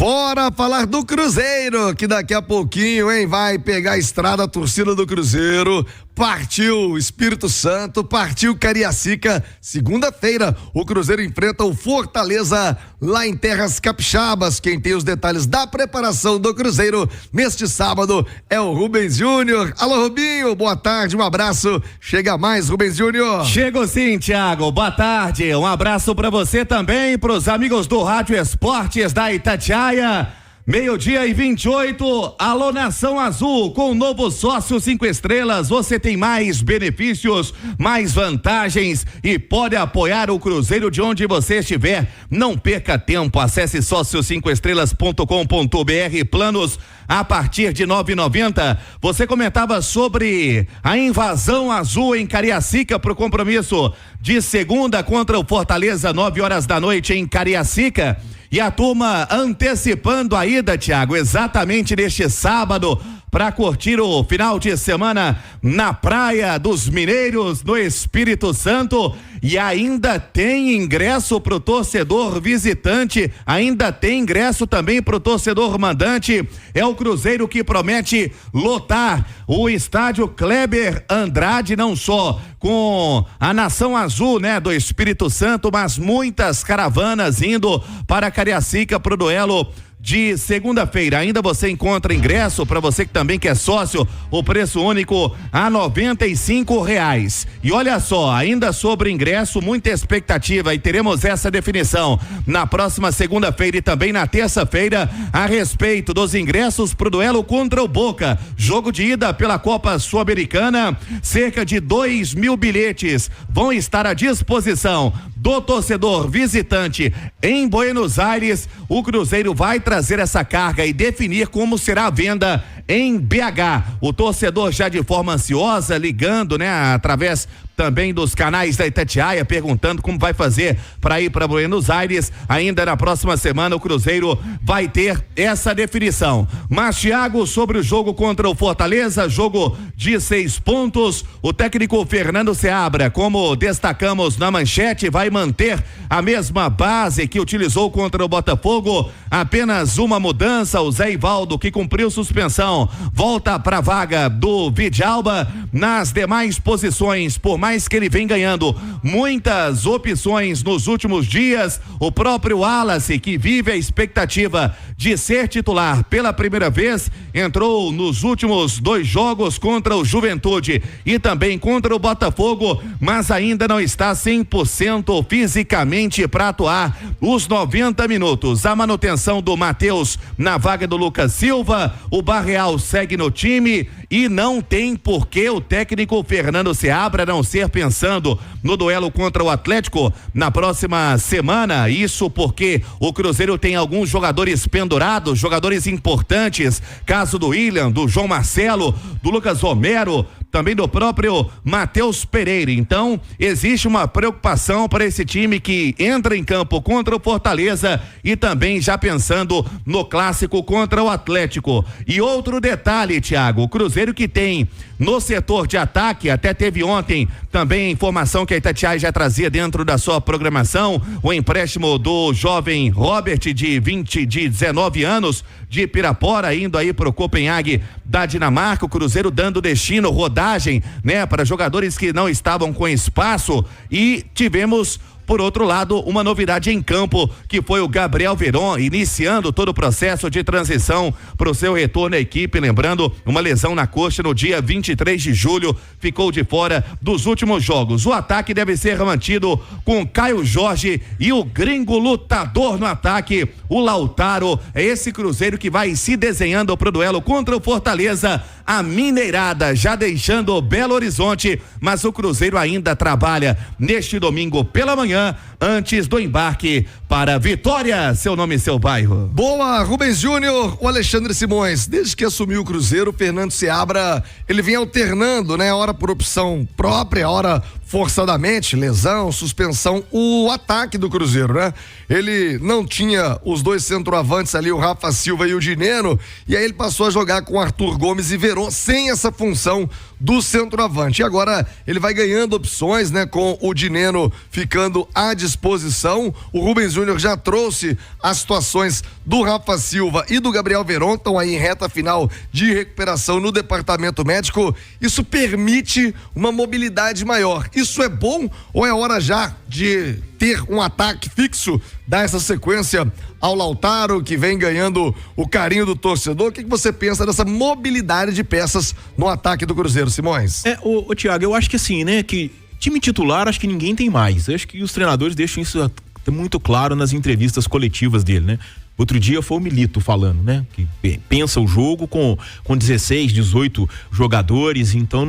Bora falar do Cruzeiro, que daqui a pouquinho, hein, vai pegar a estrada, a torcida do Cruzeiro. Partiu Espírito Santo, partiu Cariacica. Segunda-feira, o Cruzeiro enfrenta o Fortaleza lá em Terras Capixabas. Quem tem os detalhes da preparação do Cruzeiro neste sábado é o Rubens Júnior. Alô, Rubinho, boa tarde, um abraço. Chega mais, Rubens Júnior. Chego sim, Thiago, boa tarde. Um abraço pra você também, pros amigos do Rádio Esportes da Itatiaia. 12:28, alô Nação Azul, com o novo sócio 5 estrelas, você tem mais benefícios, mais vantagens e pode apoiar o Cruzeiro de onde você estiver. Não perca tempo, acesse sócio5estrelas.com.br, planos a partir de 9,90. Você comentava sobre a invasão azul em Cariacica pro compromisso de segunda contra o Fortaleza, 9 da noite em Cariacica. E a turma antecipando a ida, Thiago, exatamente neste sábado, para curtir o final de semana na Praia dos Mineiros, no Espírito Santo. E ainda tem ingresso pro torcedor visitante, ainda tem ingresso também pro torcedor mandante. É o Cruzeiro que promete lotar o estádio Kleber Andrade, não só com a Nação Azul, né, do Espírito Santo, mas muitas caravanas indo para Cariacica pro duelo de segunda-feira. Ainda você encontra ingresso para você que também quer sócio, o preço único a R$95. E olha só, ainda sobre ingresso, muita expectativa e teremos essa definição na próxima segunda-feira e também na terça-feira a respeito dos ingressos pro duelo contra o Boca, jogo de ida pela Copa Sul-Americana. Cerca de 2.000 bilhetes vão estar à disposição do torcedor visitante em Buenos Aires. O Cruzeiro vai trazer essa carga e definir como será a venda em BH. O torcedor já de forma ansiosa, ligando, né, através também dos canais da Itatiaia, perguntando como vai fazer para ir para Buenos Aires. Ainda na próxima semana o Cruzeiro vai ter essa definição. Mas, Thiago, sobre o jogo contra o Fortaleza, jogo de 6 pontos, o técnico Fernando Seabra, como destacamos na manchete, vai manter a mesma base que utilizou contra o Botafogo. Apenas uma mudança, o Zé Ivaldo, que cumpriu suspensão, volta para a vaga do Vidalba. Nas demais posições, por mais que ele vem ganhando muitas opções nos últimos dias, o próprio Wallace, que vive a expectativa de ser titular pela primeira vez, entrou nos últimos 2 jogos contra o Juventude e também contra o Botafogo, mas ainda não está 100% fisicamente para atuar os 90 minutos. A manutenção do Matheus na vaga do Lucas Silva, o Barreal segue no time e não tem por que o técnico Fernando Seabra não ser pensando no duelo contra o Atlético na próxima semana. Isso porque o Cruzeiro tem alguns jogadores pendurados, jogadores importantes, caso do William, do João Marcelo, do Lucas Romero, também do próprio Matheus Pereira. Então, existe uma preocupação para esse time que entra em campo contra o Fortaleza e também já pensando no clássico contra o Atlético. E outro detalhe, Thiago, o Cruzeiro que tem no setor de ataque, até teve ontem também a informação que a Itatiaia já trazia dentro da sua programação, o empréstimo do jovem Robert de 19 anos de Pirapora, indo aí pro Copenhague da Dinamarca. O Cruzeiro dando destino, rodagem, né, para jogadores que não estavam com espaço. E tivemos, por outro lado, uma novidade em campo, que foi o Gabriel Veron, iniciando todo o processo de transição para o seu retorno à equipe. Lembrando, uma lesão na coxa no dia 23 de julho, ficou de fora dos últimos jogos. O ataque deve ser mantido com Caio Jorge e o gringo lutador no ataque, o Lautaro. É esse Cruzeiro que vai se desenhando para o duelo contra o Fortaleza. A Mineirada já deixando Belo Horizonte, mas o Cruzeiro ainda trabalha neste domingo pela manhã, antes do embarque para Vitória. Seu nome e seu bairro. Boa, Rubens Júnior. O Alexandre Simões, desde que assumiu o Cruzeiro, o Fernando Seabra, ele vem alternando, né? Hora por opção própria, hora forçadamente, lesão, suspensão, o ataque do Cruzeiro, né? Ele não tinha os 2 centroavantes ali, o Rafa Silva e o Dineno, e aí ele passou a jogar com Arthur Gomes e Veron, sem essa função do centroavante. E agora ele vai ganhando opções, né? Com o Dineno ficando colocado à disposição. O Rubens Júnior já trouxe as situações do Rafa Silva e do Gabriel Veron, estão aí em reta final de recuperação no departamento médico. Isso permite uma mobilidade maior. Isso é bom ou é hora já de ter um ataque fixo, dar essa sequência ao Lautaro, que vem ganhando o carinho do torcedor? O que você pensa dessa mobilidade de peças no ataque do Cruzeiro, Simões? Ô Thiago, eu acho que assim, né, que time titular acho que ninguém tem mais. Eu acho que os treinadores deixam isso muito claro nas entrevistas coletivas dele, né? Outro dia foi o Milito falando, né? Que pensa o jogo com 16, 18 jogadores, então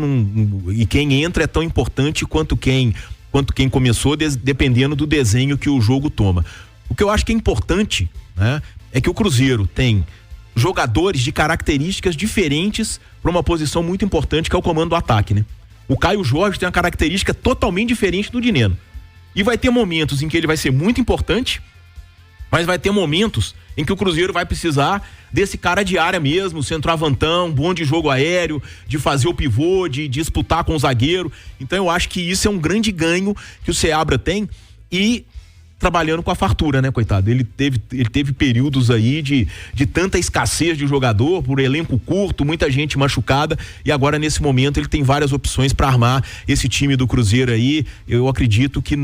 e quem entra é tão importante quanto quem começou, dependendo do desenho que o jogo toma. O que eu acho que é importante, né, é que o Cruzeiro tem jogadores de características diferentes para uma posição muito importante, que é o comando do ataque, né? O Caio Jorge tem uma característica totalmente diferente do Dineno. E vai ter momentos em que ele vai ser muito importante, mas vai ter momentos em que o Cruzeiro vai precisar desse cara de área mesmo, centroavantão, bom de jogo aéreo, de fazer o pivô, de disputar com o zagueiro. Então eu acho que isso é um grande ganho que o Seabra tem, e trabalhando com a fartura, né, coitado? Ele teve períodos aí de tanta escassez de jogador, por elenco curto, muita gente machucada, e agora nesse momento ele tem várias opções para armar esse time do Cruzeiro aí. Eu acredito que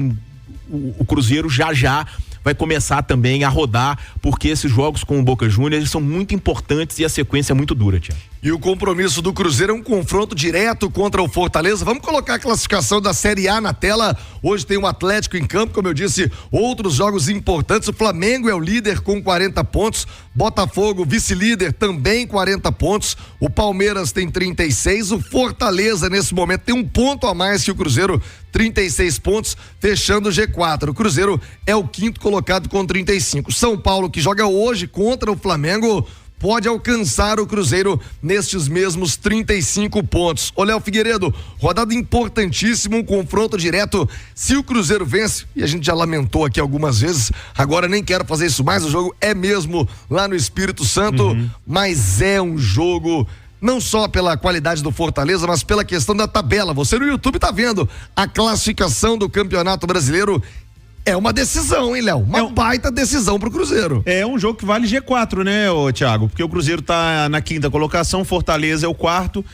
o Cruzeiro já vai começar também a rodar, porque esses jogos com o Boca Juniors, eles são muito importantes e a sequência é muito dura, Tiago. E o compromisso do Cruzeiro é um confronto direto contra o Fortaleza. Vamos colocar a classificação da Série A na tela. Hoje tem o Atlético em campo, como eu disse, outros jogos importantes. O Flamengo é o líder com 40 pontos, Botafogo, vice-líder, também 40 pontos. O Palmeiras tem 36, o Fortaleza nesse momento tem um ponto a mais que o Cruzeiro, 36 pontos, fechando o G4. O Cruzeiro é o quinto colocado com 35. São Paulo, que joga hoje contra o Flamengo, pode alcançar o Cruzeiro nestes mesmos 35 pontos. Ô Léo Figueiredo, rodada importantíssima, um confronto direto. Se o Cruzeiro vence, e a gente já lamentou aqui algumas vezes, agora nem quero fazer isso mais, o jogo é mesmo lá no Espírito Santo, mas é um jogo não só pela qualidade do Fortaleza, mas pela questão da tabela. Você no YouTube tá vendo a classificação do Campeonato Brasileiro. É uma decisão, hein, Léo? Uma baita decisão pro Cruzeiro. É um jogo que vale G4, né, Thiago? Porque o Cruzeiro tá na quinta colocação, Fortaleza é o quarto.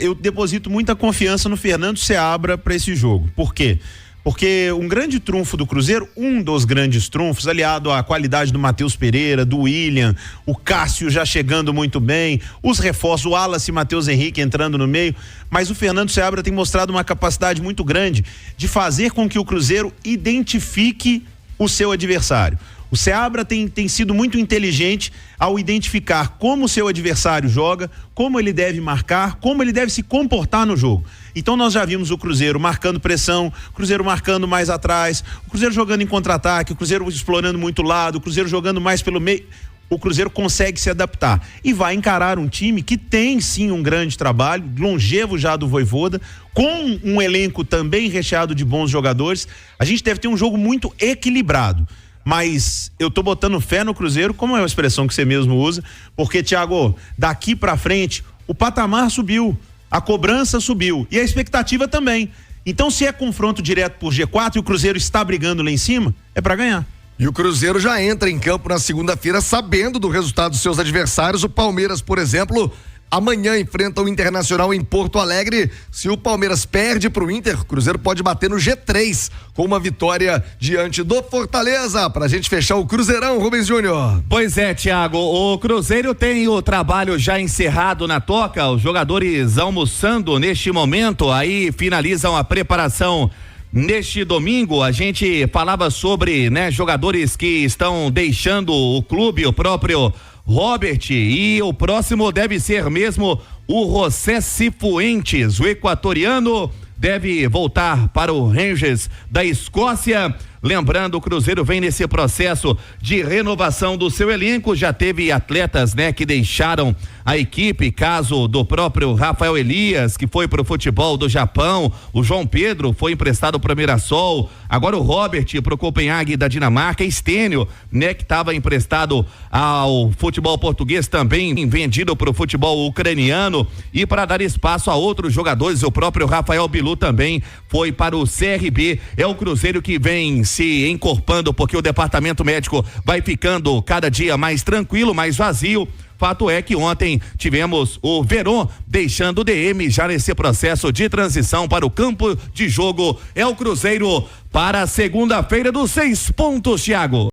Eu deposito muita confiança no Fernando Seabra para esse jogo. Por quê? Porque um grande trunfo do Cruzeiro, um dos grandes trunfos, aliado à qualidade do Matheus Pereira, do William, o Cássio já chegando muito bem, os reforços, o Wallace e Matheus Henrique entrando no meio, mas o Fernando Seabra tem mostrado uma capacidade muito grande de fazer com que o Cruzeiro identifique o seu adversário. O Seabra tem sido muito inteligente ao identificar como o seu adversário joga, como ele deve marcar, como ele deve se comportar no jogo. Então nós já vimos o Cruzeiro marcando pressão, o Cruzeiro marcando mais atrás, o Cruzeiro jogando em contra-ataque, o Cruzeiro explorando muito lado, o Cruzeiro jogando mais pelo meio. O Cruzeiro consegue se adaptar e vai encarar um time que tem sim um grande trabalho, longevo já do Vojvoda, com um elenco também recheado de bons jogadores. A gente deve ter um jogo muito equilibrado. Mas eu tô botando fé no Cruzeiro, como é uma expressão que você mesmo usa, porque, Thiago, daqui pra frente o patamar subiu, a cobrança subiu e a expectativa também. Então, se é confronto direto por G4 e o Cruzeiro está brigando lá em cima, é pra ganhar. E o Cruzeiro já entra em campo na segunda-feira sabendo do resultado dos seus adversários. O Palmeiras, por exemplo, amanhã enfrenta o Internacional em Porto Alegre. Se o Palmeiras perde pro Inter, o Cruzeiro pode bater no G3 com uma vitória diante do Fortaleza. Pra gente fechar o Cruzeirão, Rubens Júnior. Pois é, Thiago, o Cruzeiro tem o trabalho já encerrado na toca, os jogadores almoçando neste momento, aí finalizam a preparação. Neste domingo a gente falava sobre, né, jogadores que estão deixando o clube, o próprio Robert, e o próximo deve ser mesmo o José Cifuentes, o equatoriano deve voltar para o Rangers da Escócia. Lembrando, o Cruzeiro vem nesse processo de renovação do seu elenco, já teve atletas, né, que deixaram a equipe, caso do próprio Rafael Elias, que foi pro futebol do Japão, o João Pedro foi emprestado para o Mirassol, agora o Robert pro Copenhague da Dinamarca, Stênio, né, que estava emprestado ao futebol português, também vendido pro futebol ucraniano, e para dar espaço a outros jogadores, o próprio Rafael Bilu também foi para o CRB. É o Cruzeiro que vem se encorpando, porque o departamento médico vai ficando cada dia mais tranquilo, mais vazio. Fato é que ontem tivemos o Verón deixando o DM já nesse processo de transição para o campo de jogo. É o Cruzeiro para a segunda-feira dos 6 pontos, Thiago.